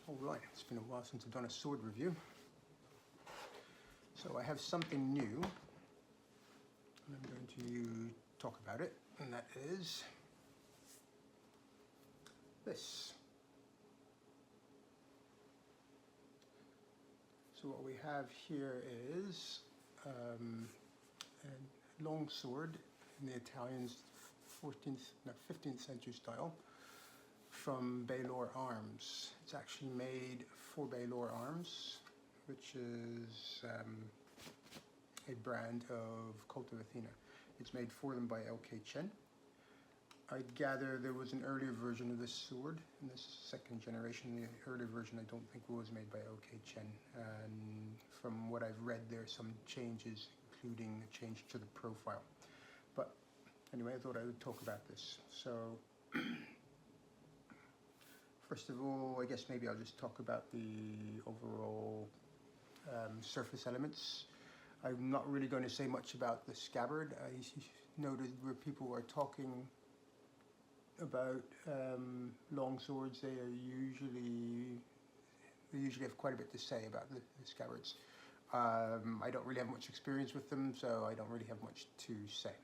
Alright, it's been a while since I've done a sword review. So I have something new, and I'm going to talk about it, and that is this. So what we have here is a longsword in the Italian's 15th century style from Balaur Arms. It's actually made for Balaur Arms, which is a brand of Cult of Athena. It's made for them by LK Chen. I gather there was an earlier version of this sword in this second generation. The earlier version I don't think was made by LK Chen. And from what I've read, there are some changes, including a change to the profile. But anyway, I thought I would talk about this. So first of all, I guess maybe I'll just talk about the overall surface elements. I'm not really going to say much about the scabbard. I noted where people are talking about long swords, they usually have quite a bit to say about the scabbards. I don't really have much experience with them, so I don't really have much to say.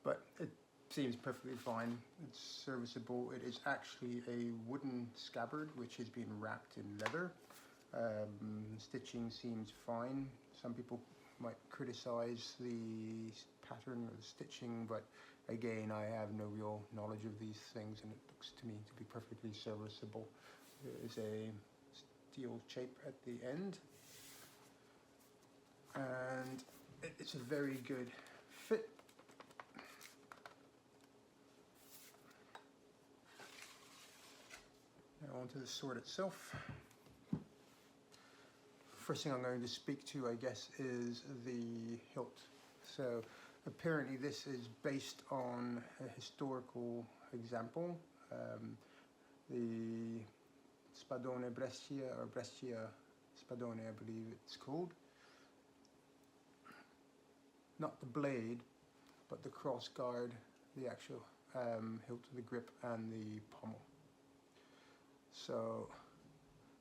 But it seems perfectly fine. It's serviceable. It is actually a wooden scabbard which is being wrapped in leather. Stitching seems fine. Some people might criticize the pattern or the stitching, but again, I have no real knowledge of these things, and it looks to me to be perfectly serviceable. There is a steel shape at the end, and it's a very good fit. Now onto the sword itself. First thing I'm going to speak to, I guess, is the hilt. So apparently this is based on a historical example. The Spadone Brescia, or Brescia Spadone, I believe it's called. Not the blade, but the cross guard, the actual hilt of the grip and the pommel. So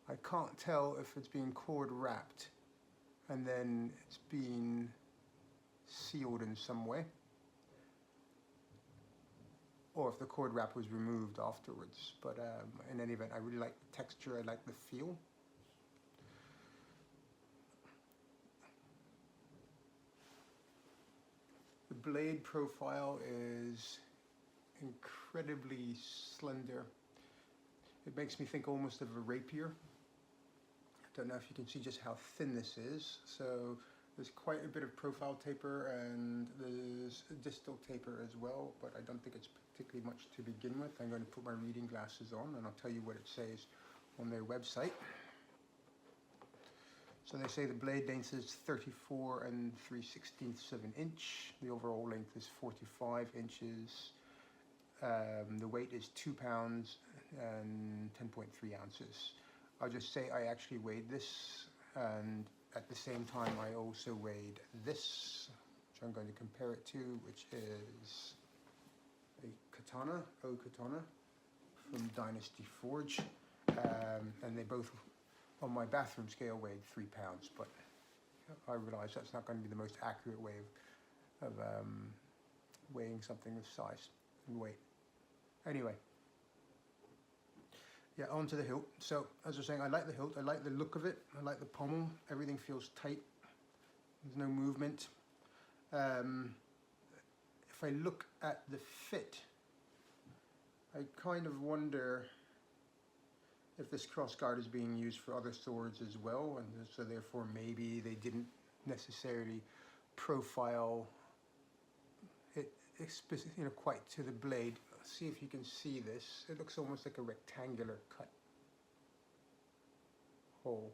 I can't tell if it's being cord wrapped and then it's being sealed in some way, or if the cord wrap was removed afterwards. But in any event, I really like the texture, I like the feel. The blade profile is incredibly slender. It makes me think almost of a rapier. I don't know if you can see just how thin this is. So there's quite a bit of profile taper and there's a distal taper as well, but I don't think it's particularly much to begin with. I'm going to put my reading glasses on and I'll tell you what it says on their website. So they say the blade length is 34 3/16 of an inch. The overall length is 45 inches. The weight is 2 pounds and 10.3 ounces. I'll just say I actually weighed this, and at the same time I also weighed this, which I'm going to compare it to, which is a katana, O-katana, from Dynasty Forge, and they both, on my bathroom scale, weighed 3 pounds, but I realize that's not going to be the most accurate way of weighing something of size and weight. Anyway. Yeah, onto the hilt. So, as I was saying, I like the hilt, I like the look of it, I like the pommel, everything feels tight, there's no movement. If I look at the fit, I kind of wonder if this crossguard is being used for other swords as well, and so therefore maybe they didn't necessarily profile it, quite to the blade. See if you can see this. It looks almost like a rectangular cut hole.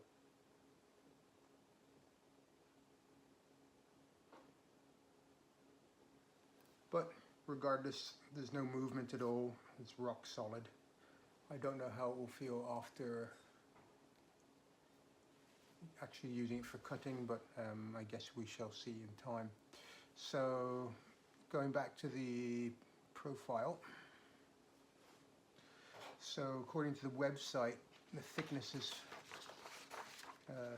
But regardless, there's no movement at all. It's rock solid. I don't know how it will feel after actually using it for cutting, but I guess we shall see in time. So going back to the profile. So according to the website, The thickness is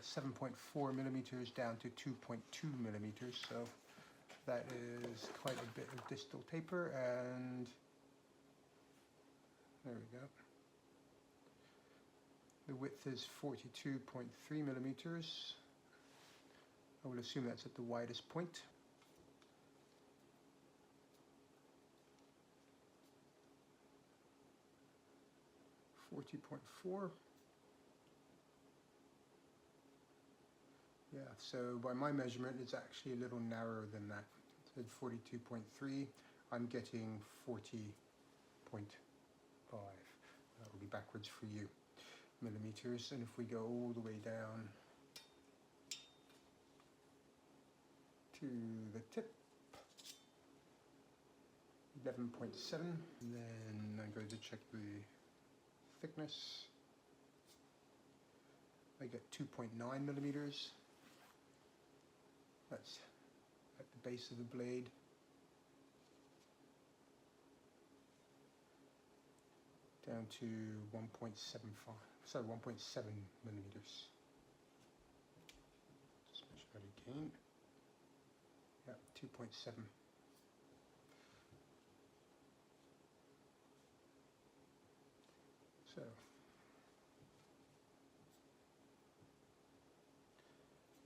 7.4 millimeters down to 2.2 millimeters, so that is quite a bit of distal taper, and there we go. The width is 42.3 millimeters. I will assume that's at the widest point. .4. Yeah, so by my measurement, it's actually a little narrower than that. It said 42.3. I'm getting 40.5. That will be backwards for you. Millimeters, and if we go all the way down to the tip, 11.7, and then I'm going to check the thickness. I get 2.9 millimeters. That's at the base of the blade. Down to 1.75, sorry, 1.7 millimeters. Just measure that again. Yeah, 2.7. So,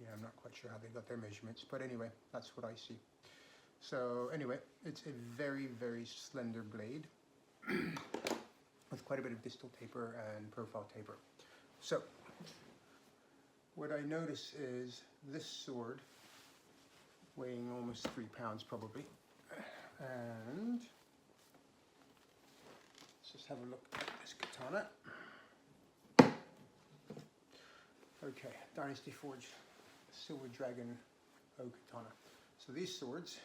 yeah, I'm not quite sure how they got their measurements, but anyway, that's what I see. So anyway, it's a very, very slender blade with quite a bit of distal taper and profile taper. So what I notice is this sword weighing almost 3 pounds probably, and let's just have a look at this katana. Okay, Dynasty Forge Silver Dragon O-katana. So these swords,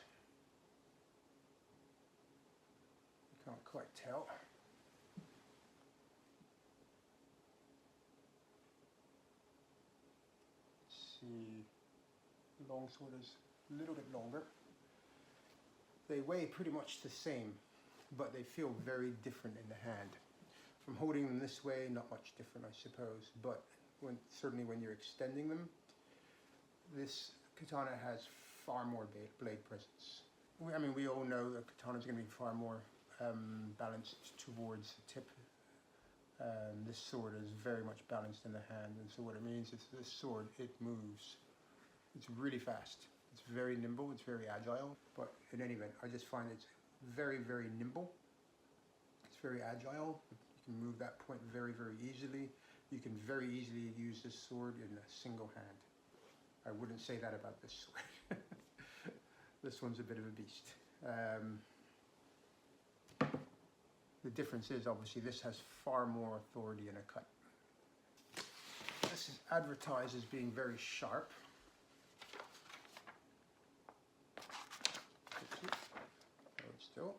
you can't quite tell. See, the long sword is a little bit longer. They weigh pretty much the same, but they feel very different in the hand. From holding them this way, not much different, I suppose, but certainly when you're extending them, this katana has far more blade presence. I mean, we all know that katana is going to be far more balanced towards the tip. This sword is very much balanced in the hand, and so what it means is this sword, it moves. It's really fast. It's very nimble, it's very agile, but in any event, I just find it's very, very nimble. It's very agile. You can move that point very, very easily. You can very easily use this sword in a single hand. I wouldn't say that about this sword. This one's a bit of a beast. The difference is, obviously, this has far more authority in a cut. This is advertised as being very sharp. Hold still.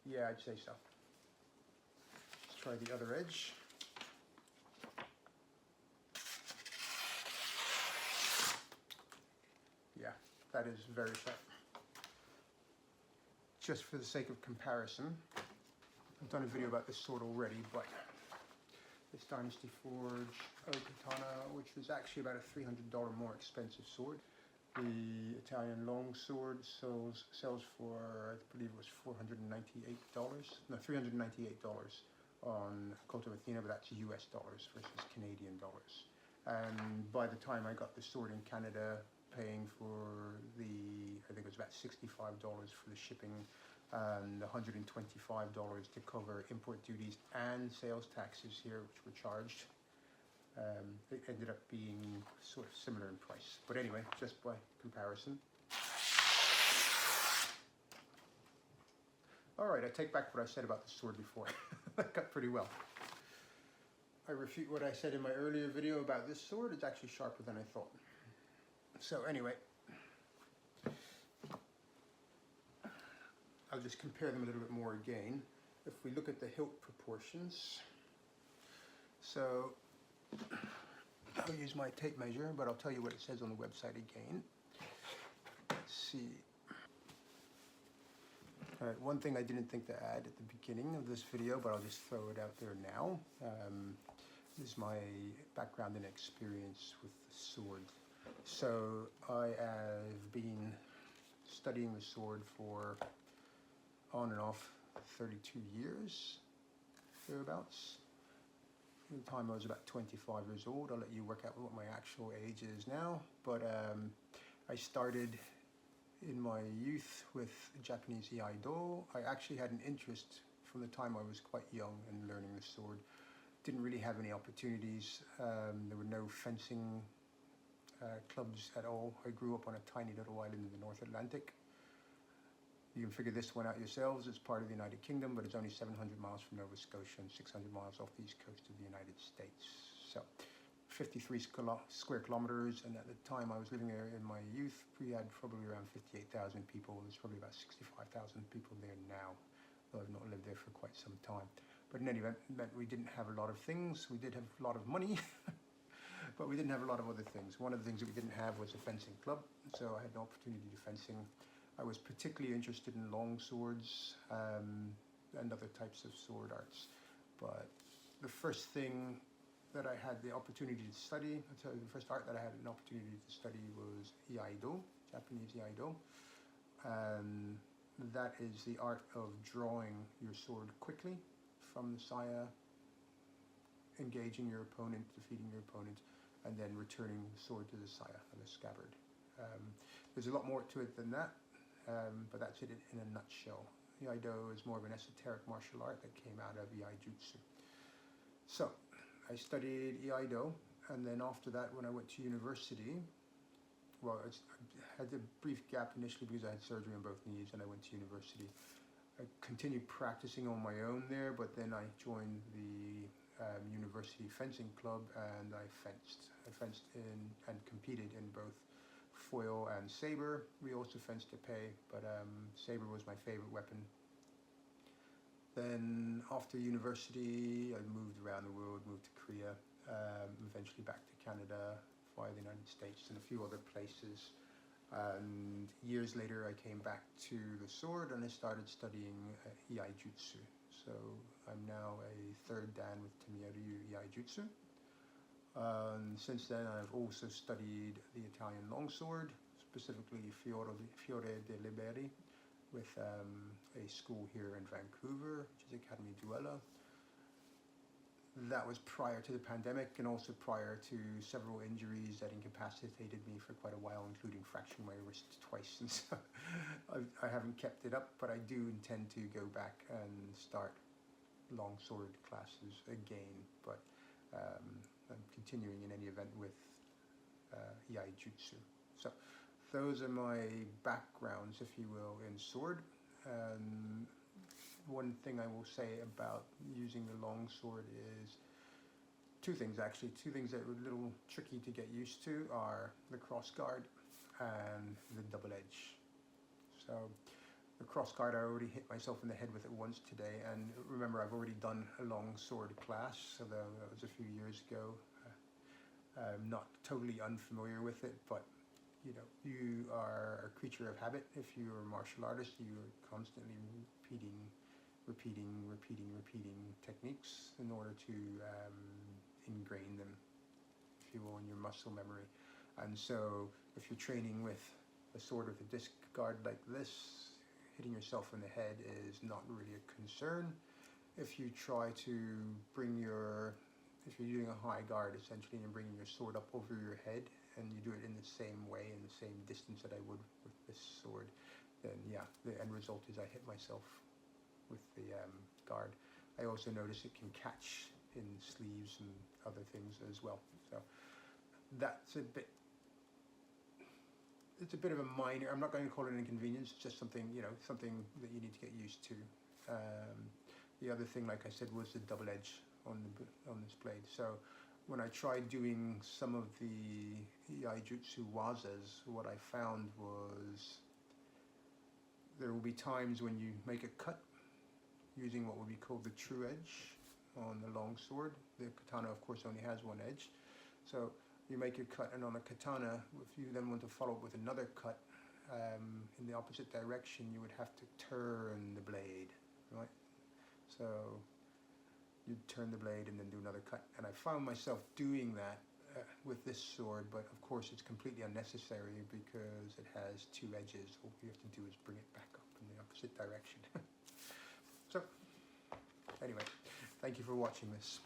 Yeah, I'd say so. Let's try the other edge. Yeah, that is very sharp. Just for the sake of comparison, I've done a video about this sword already, but this Dynasty Forge O-katana, which was actually about a $300 more expensive sword. The Italian Longsword sells for, I believe it was $498, no, $398 on Koto Athena, but that's US dollars versus Canadian dollars. And by the time I got the sword in Canada, paying for I think it was about $65 for the shipping and $125 to cover import duties and sales taxes here, which were charged. It ended up being sort of similar in price. But anyway, just by comparison. All right, I take back what I said about the sword before. That got pretty well. I refute what I said in my earlier video about this sword. It's actually sharper than I thought. So anyway, I'll just compare them a little bit more again. If we look at the hilt proportions, so I'll use my tape measure, but I'll tell you what it says on the website again. Let's see. Alright, one thing I didn't think to add at the beginning of this video, but I'll just throw it out there now, is my background and experience with the sword. So I have been studying the sword for on and off 32 years, thereabouts. At the time I was about 25 years old. I'll let you work out what my actual age is now, but I started in my youth with Japanese Iaijutsu. I actually had an interest from the time I was quite young in learning the sword. Didn't really have any opportunities. There were no fencing clubs at all. I grew up on a tiny little island in the North Atlantic. You can figure this one out yourselves. It's part of the United Kingdom, but it's only 700 miles from Nova Scotia and 600 miles off the east coast of the United States. So 53 square kilometers, and at the time I was living there in my youth, we had probably around 58,000 people. There's probably about 65,000 people there now, though I've not lived there for quite some time. But in any event, it meant we didn't have a lot of things. We did have a lot of money, but we didn't have a lot of other things. One of the things that we didn't have was a fencing club, so I had no opportunity to do fencing. I was particularly interested in long swords and other types of sword arts. But the first thing that I had the opportunity to study, I'll tell you, the first art that I had an opportunity to study was Iaido, Japanese Iaido. That is the art of drawing your sword quickly from the saya, engaging your opponent, defeating your opponent, and then returning the sword to the saya, and the scabbard. There's a lot more to it than that, but that's it in a nutshell. Iaido is more of an esoteric martial art that came out of Iaijutsu. So, I studied Iaido, and then after that, when I went to university, well, I had a brief gap initially because I had surgery on both knees, and I went to university. I continued practicing on my own there, but then I joined the university fencing club, and I fenced in and competed in both foil and sabre. We also fenced épée, but sabre was my favorite weapon. Then after university, I moved around the world, moved to Korea, eventually back to Canada, via the United States and a few other places. And years later, I came back to the sword and I started studying Iaijutsu. So I'm now a third dan with Iaijutsu. Since then, I've also studied the Italian longsword, specifically Fiore Dei Liberi, with a school here in Vancouver, which is Academy Duella. That was prior to the pandemic and also prior to several injuries that incapacitated me for quite a while, including fracturing my wrist twice. And so I haven't kept it up, but I do intend to go back and start longsword classes again. But I'm continuing in any event with Iaijutsu. So those are my backgrounds, if you will, in sword. One thing I will say about using the long sword is two things actually. Two things that were a little tricky to get used to are the cross guard and the double edge. So the cross guard, I already hit myself in the head with it once today, and remember, I've already done a long sword class, so that was a few years ago. I'm not totally unfamiliar with it, but you know, you are a creature of habit. If you're a martial artist, you're constantly repeating techniques in order to ingrain them, if you will, in your muscle memory. And so if you're training with a sword with a disc guard like this, hitting yourself in the head is not really a concern. If you try to if you're doing a high guard essentially, and you're bringing your sword up over your head, and you do it in the same way, in the same distance that I would with this sword, then yeah, the end result is I hit myself with the guard. I also notice it can catch in sleeves and other things as well. So that's it's a bit of a minor, I'm not going to call it an inconvenience, it's just something, you know, something that you need to get used to. The other thing, like I said, was the double edge on this blade. So when I tried doing some of the Iaijutsu wazas, what I found was there will be times when you make a cut using what would be called the true edge on the long sword. The katana, of course, only has one edge. So you make your cut, and on a katana, if you then want to follow up with another cut, in the opposite direction, you would have to turn the blade, right? So you'd turn the blade and then do another cut. And I found myself doing that with this sword, but of course it's completely unnecessary because it has two edges. All you have to do is bring it back up in the opposite direction. So, anyway, thank you for watching this.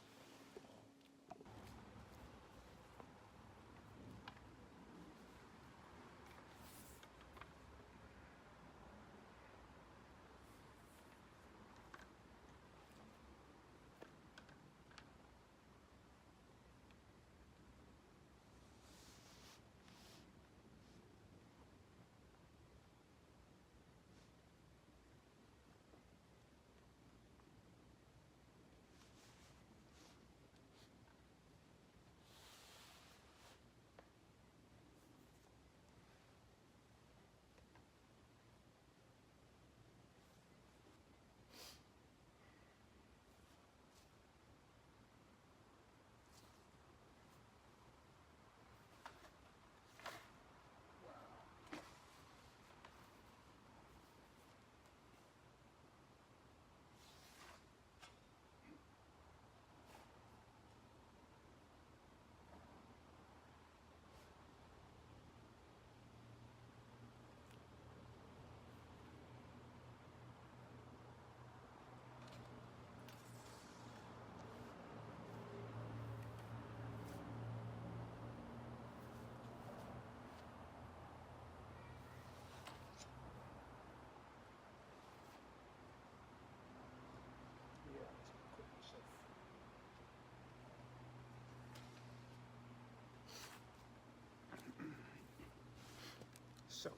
So,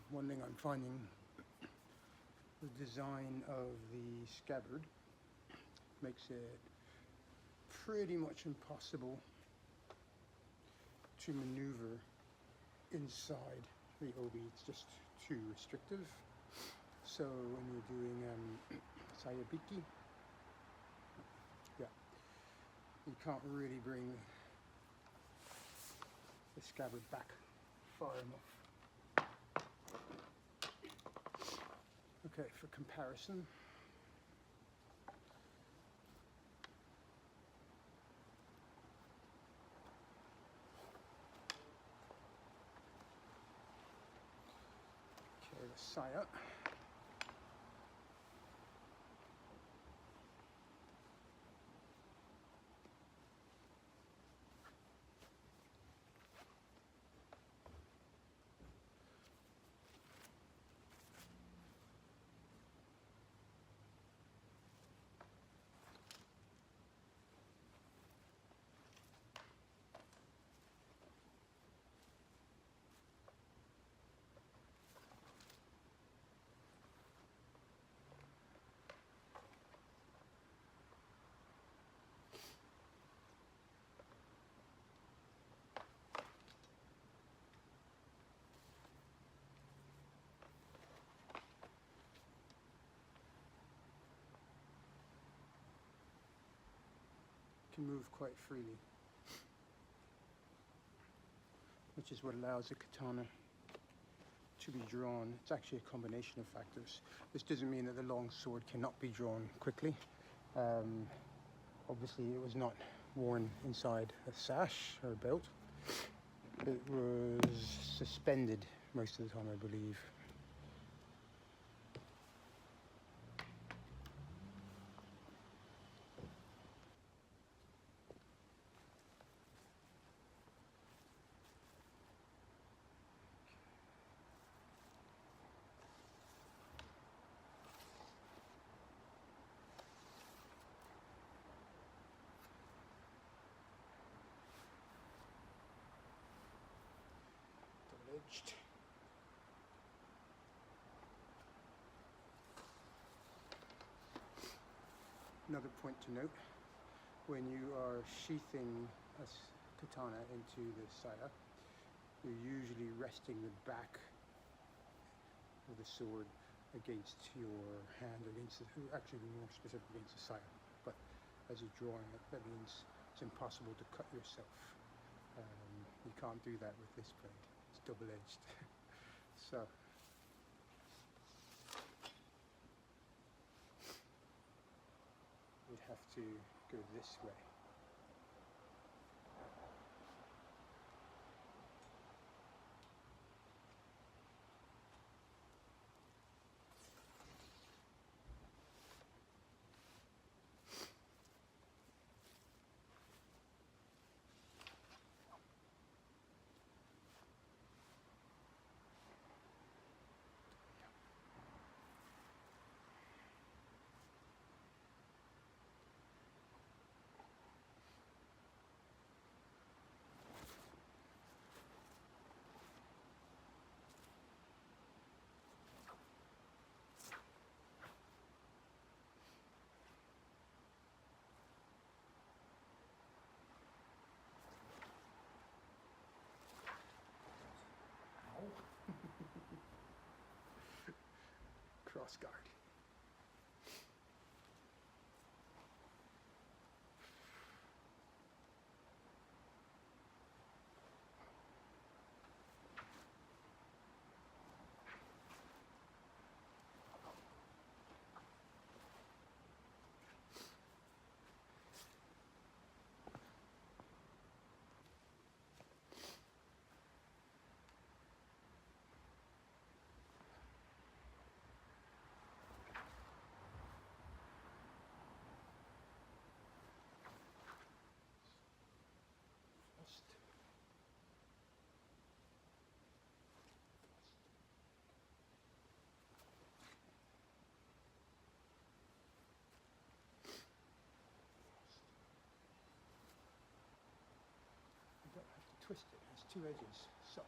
one thing I'm finding, the design of the scabbard makes it pretty much impossible to maneuver inside the obi. It's just too restrictive. So when you're doing sayabiki, yeah, you can't really bring the scabbard back far enough. Okay, for comparison, okay, the saya. Can move quite freely, which is what allows the katana to be drawn. It's actually a combination of factors. This doesn't mean that the long sword cannot be drawn quickly. Obviously it was not worn inside a sash or a belt. It was suspended most of the time, I believe. Double-edged. Another point to note, when you are sheathing a katana into the saya, you're usually resting the back of the sword against your hand, actually more specific against the saya. But as you're drawing it, that means it's impossible to cut yourself. You can't do that with this blade. It's double-edged. So have to go this way. Cross guard. Twist it, it has two edges, so.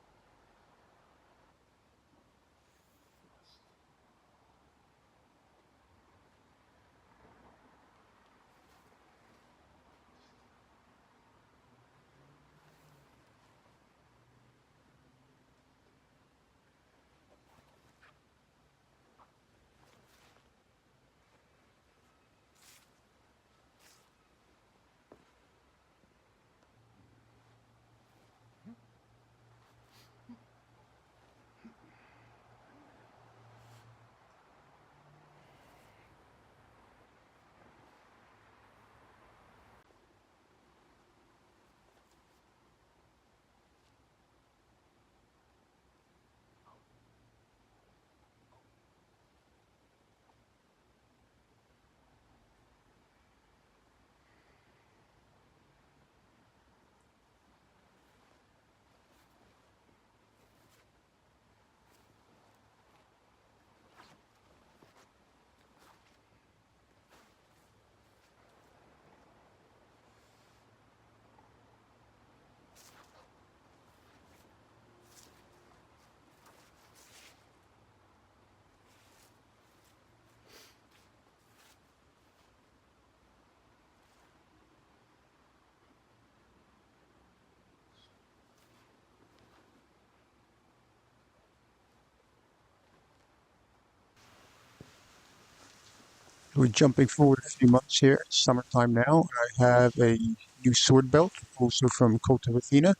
We're jumping forward a few months here. It's summertime now. I have a new sword belt, also from Cult of Athena.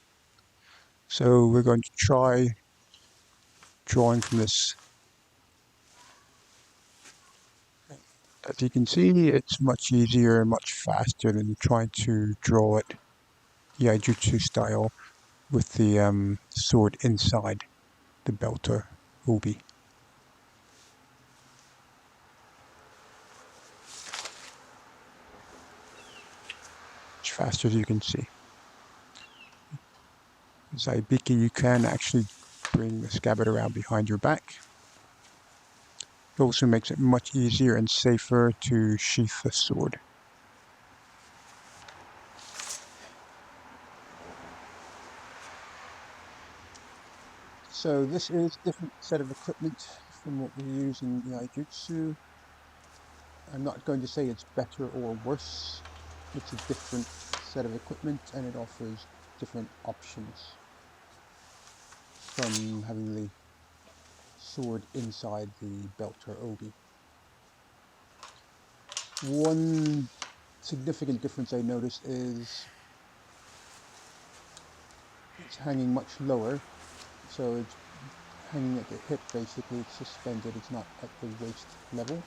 So we're going to try drawing from this. As you can see, it's much easier and much faster than trying to draw it Iaijutsu style with the sword inside the belt or obi. Much faster, as you can see. Zaibiki, you can actually bring the scabbard around behind your back. It also makes it much easier and safer to sheath the sword. So this is a different set of equipment from what we use in the Iaijutsu. I'm not going to say it's better or worse. It's a different set of equipment and it offers different options from having the sword inside the belt or obi. One significant difference I noticed is it's hanging much lower, so it's hanging at the hip basically, it's suspended, it's not at the waist level.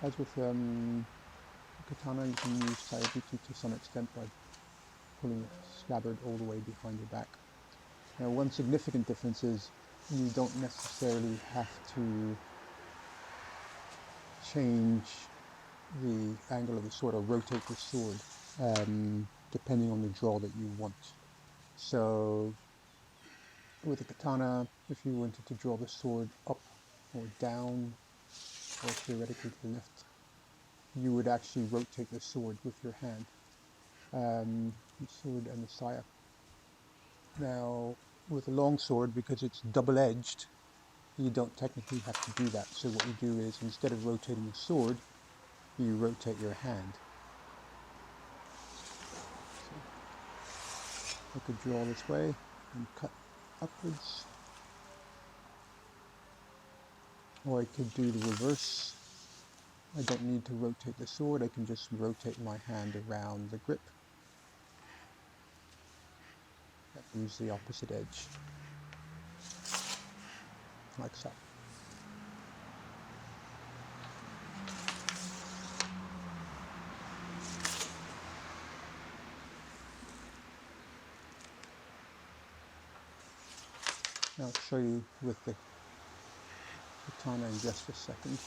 As with katana, you can use Iaijutsu to some extent by pulling the scabbard all the way behind your back. Now, one significant difference is you don't necessarily have to change the angle of the sword or rotate the sword depending on the draw that you want. So with a katana, if you wanted to draw the sword up or down or theoretically to the left, you would actually rotate the sword with your hand, the sword and the saya. Now with a long sword, because it's double-edged, you don't technically have to do that. So what you do is, instead of rotating the sword, you rotate your hand. So I could draw this way and cut upwards, or I could do the reverse. I don't need to rotate the sword, I can just rotate my hand around the grip. Use the opposite edge, like so. Now I'll show you with the katana in just a second.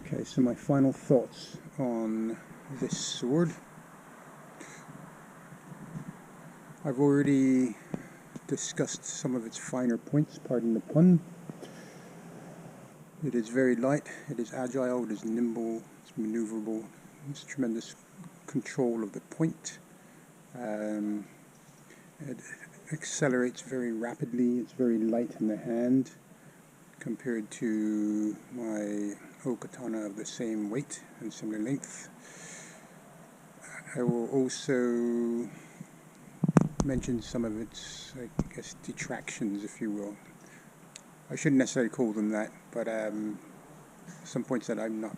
Okay, so my final thoughts on this sword. I've already discussed some of its finer points, pardon the pun. It is very light, it is agile, it is nimble, it's maneuverable, it's tremendous control of the point. It accelerates very rapidly, it's very light in the hand compared to my O-katana of the same weight and similar length. I will also mention some of its, I guess, detractions, if you will. I shouldn't necessarily call them that, but some points that I'm not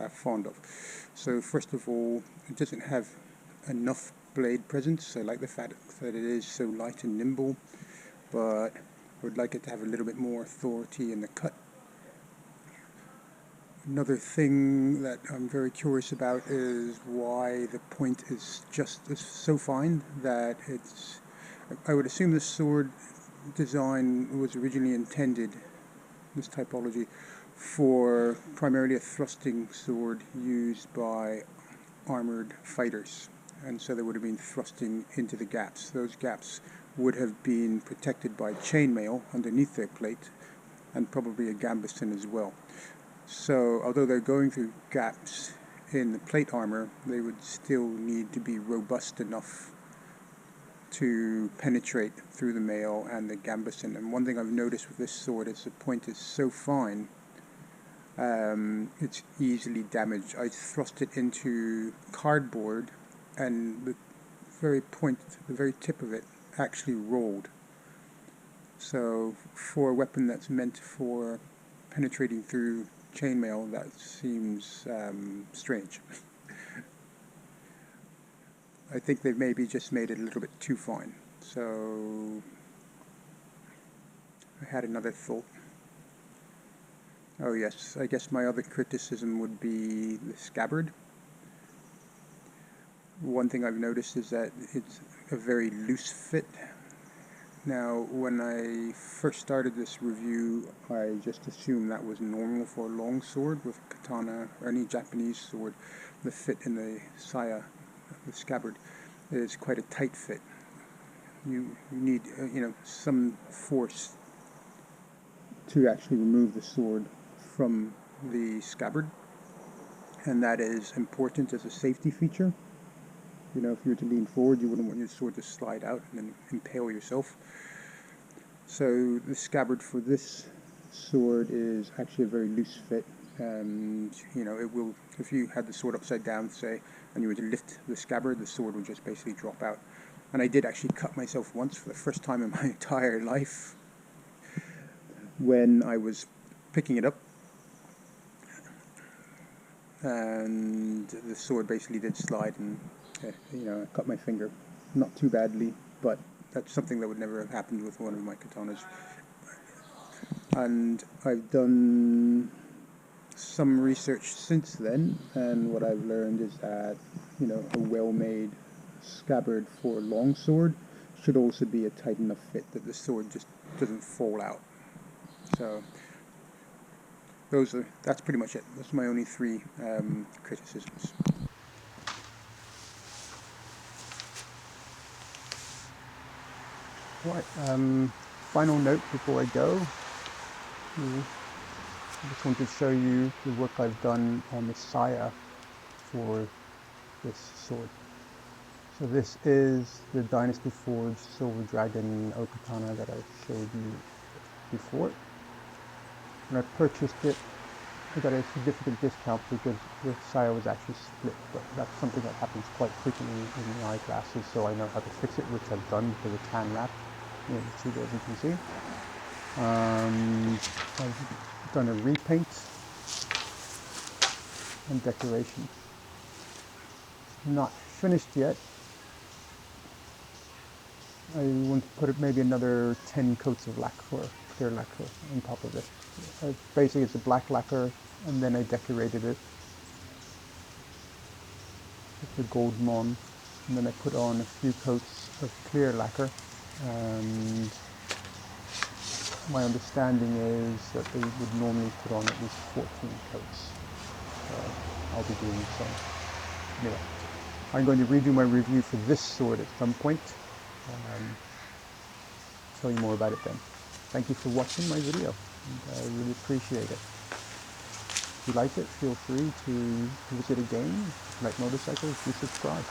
fond of. So first of all, it doesn't have enough blade presence. I like the fact that it is so light and nimble, but I would like it to have a little bit more authority in the cut. Another thing that I'm very curious about is why the point is just so fine that it's... I would assume this sword design was originally intended, this typology, for primarily a thrusting sword used by armored fighters, and so they would have been thrusting into the gaps. Those gaps would have been protected by chainmail underneath their plate, and probably a gambeson as well. So although they're going through gaps in the plate armor, they would still need to be robust enough to penetrate through the mail and the gambeson. And one thing I've noticed with this sword is the point is so fine, it's easily damaged. I thrust it into cardboard and the very point, the very tip of it actually rolled. So for a weapon that's meant for penetrating through chainmail, that seems strange. I think they've maybe just made it a little bit too fine. So I had another thought. Oh yes, I guess my other criticism would be the scabbard. One thing I've noticed is that it's a very loose fit. Now, when I first started this review, I just assumed that was normal for a longsword with katana or any Japanese sword. The fit in the saya, the scabbard, is quite a tight fit. You need, some force to actually remove the sword from the scabbard, and that is important as a safety feature. You know, if you were to lean forward, you wouldn't want your sword to slide out and then impale yourself. So the scabbard for this sword is actually a very loose fit, and it will, if you had the sword upside down, say, and you were to lift the scabbard, the sword would just basically drop out. And I did actually cut myself once for the first time in my entire life when I was picking it up, and the sword basically did slide, and I cut my finger, not too badly, but that's something that would never have happened with one of my katanas. And I've done some research since then, and what I've learned is that a well-made scabbard for a longsword should also be a tight enough fit that the sword just doesn't fall out. So that's pretty much it. That's my only three criticisms. Right, final note before I go. I just want to show you the work I've done on the saya for this sword. So this is the Dynasty forged Silver Dragon Okatana that I showed you before. When I purchased it, I got a significant discount because the saya was actually split, but that's something that happens quite frequently in the eyeglasses, so I know how to fix it, which I've done with a tan wrap. You see, as you can see. I've done a repaint and decoration. Not finished yet. I want to put maybe another 10 coats of lacquer, clear lacquer, on top of it. Basically, it's a black lacquer, and then I decorated it with the gold mon, and then I put on a few coats of clear lacquer. And my understanding is that they would normally put on at least 14 coats. So I'll be doing the same. Anyway, I'm going to redo my review for this sword at some point. Tell you more about it then. Thank you for watching my video, and I really appreciate it. If you like it, feel free to visit again. If you like motorcycles, do subscribe.